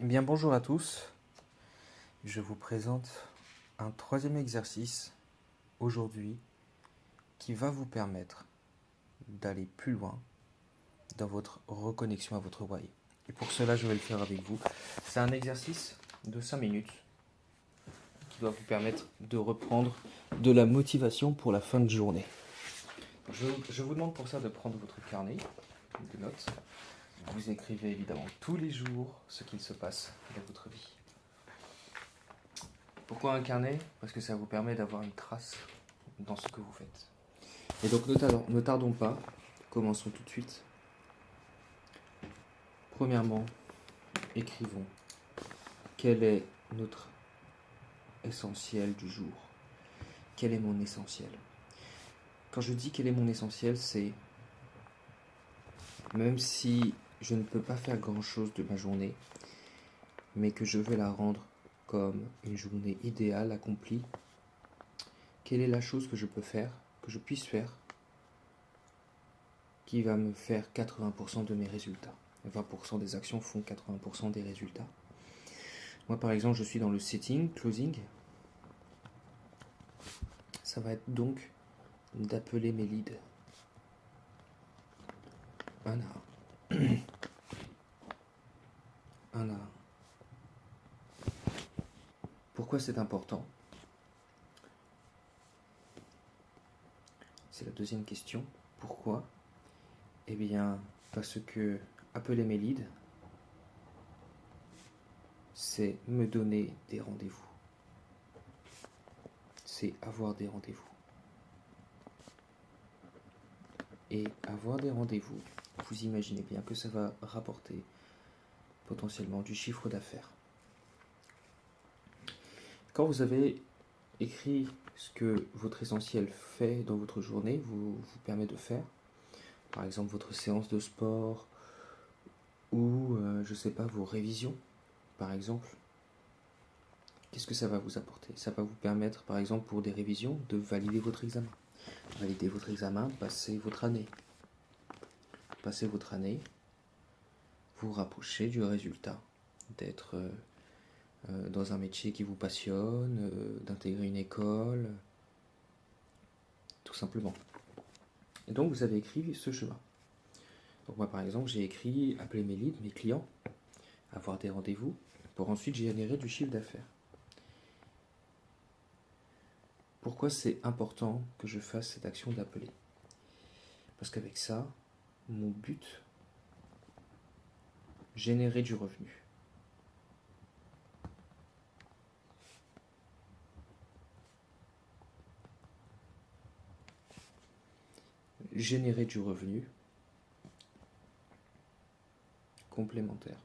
Eh bien, bonjour à tous. Je vous présente un troisième exercice aujourd'hui qui va vous permettre d'aller plus loin dans votre reconnexion à votre why. Et pour cela, je vais le faire avec vous. C'est un exercice de 5 minutes qui doit vous permettre de reprendre de la motivation pour la fin de journée. Je vous demande pour ça de prendre votre carnet de notes. Vous écrivez évidemment tous les jours ce qu'il se passe dans votre vie. Pourquoi un carnet? Parce que ça vous permet d'avoir une trace dans ce que vous faites. Et donc ne tardons pas, commençons tout de suite. Premièrement, écrivons quel est notre essentiel du jour. Quel est mon essentiel? Quand je dis quel est mon essentiel, c'est même si je ne peux pas faire grand-chose de ma journée, mais que je veux la rendre comme une journée idéale, accomplie, quelle est la chose que je peux faire, que je puisse faire, qui va me faire 80% de mes résultats. 20% des actions font 80% des résultats. Moi, par exemple, je suis dans le setting, closing. Ça va être donc d'appeler mes leads. Un à un. Un à un. Pourquoi c'est important? C'est la deuxième question. Pourquoi? Eh bien, parce que appeler mes leads, c'est me donner des rendez-vous. C'est avoir des rendez-vous. Et avoir des rendez-vous, vous imaginez bien que ça va rapporter potentiellement du chiffre d'affaires. Quand vous avez écrit ce que votre essentiel fait dans votre journée, vous permet de faire, par exemple votre séance de sport ou, je ne sais pas, vos révisions, par exemple, qu'est-ce que ça va vous apporter? Ça va vous permettre, par exemple, pour des révisions, de valider votre examen. Valider votre examen, passer votre année. Passer votre année, vous rapprocher du résultat, d'être dans un métier qui vous passionne, d'intégrer une école, tout simplement. Et donc vous avez écrit ce chemin. Donc moi par exemple j'ai écrit appeler mes leads, mes clients, avoir des rendez-vous, pour ensuite générer du chiffre d'affaires. Pourquoi c'est important que je fasse cette action d'appeler? Parce qu'avec ça, mon but, générer du revenu. Générer du revenu complémentaire.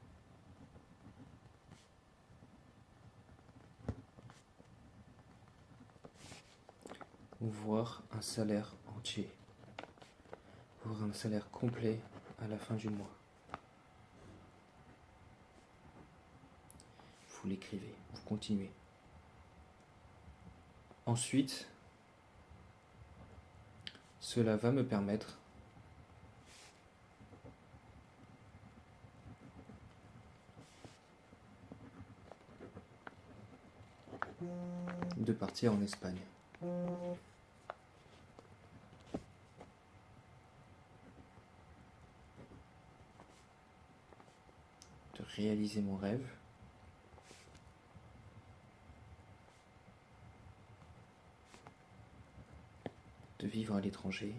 Voir un salaire entier. Voir un salaire complet à la fin du mois. Vous l'écrivez, vous continuez. Ensuite, cela va me permettre de partir en Espagne. De réaliser mon rêve. De vivre à l'étranger.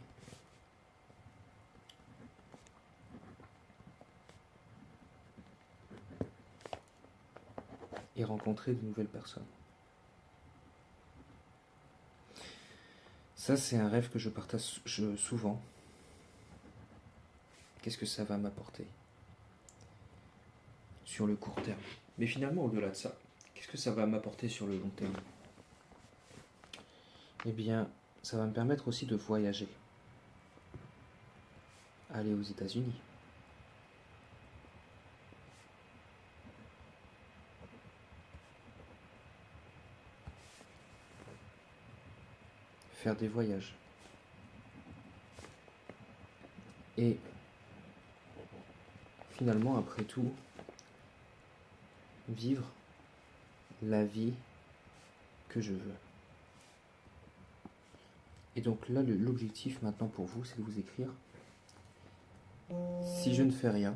Et rencontrer de nouvelles personnes. Ça, c'est un rêve que je partage souvent. Qu'est-ce que ça va m'apporter sur le court terme? Mais finalement, au-delà de ça, qu'est-ce que ça va m'apporter sur le long terme? Eh bien, ça va me permettre aussi de voyager. Aller aux États-Unis. Faire des voyages. Et finalement, après tout, vivre la vie que je veux. Et donc là, l'objectif maintenant pour vous, c'est de vous écrire: si je ne fais rien,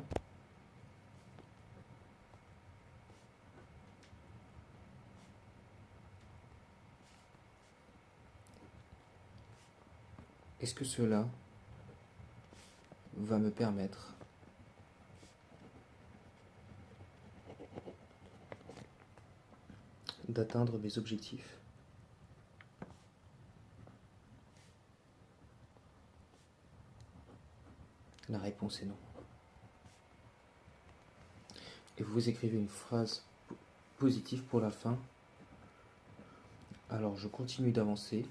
est-ce que cela va me permettre d'atteindre mes objectifs? La réponse est non. Et vous écrivez une phrase positive pour la fin. Alors je continue d'avancer.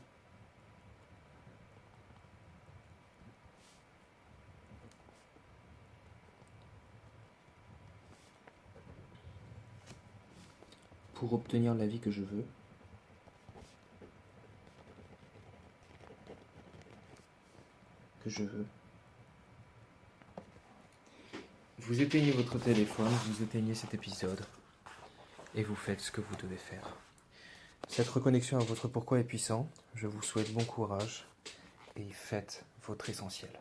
Pour obtenir la vie que je veux. Vous éteignez votre téléphone, vous éteignez cet épisode et vous faites ce que vous devez faire. Cette reconnexion à votre pourquoi est puissant. Je vous souhaite bon courage et faites votre essentiel.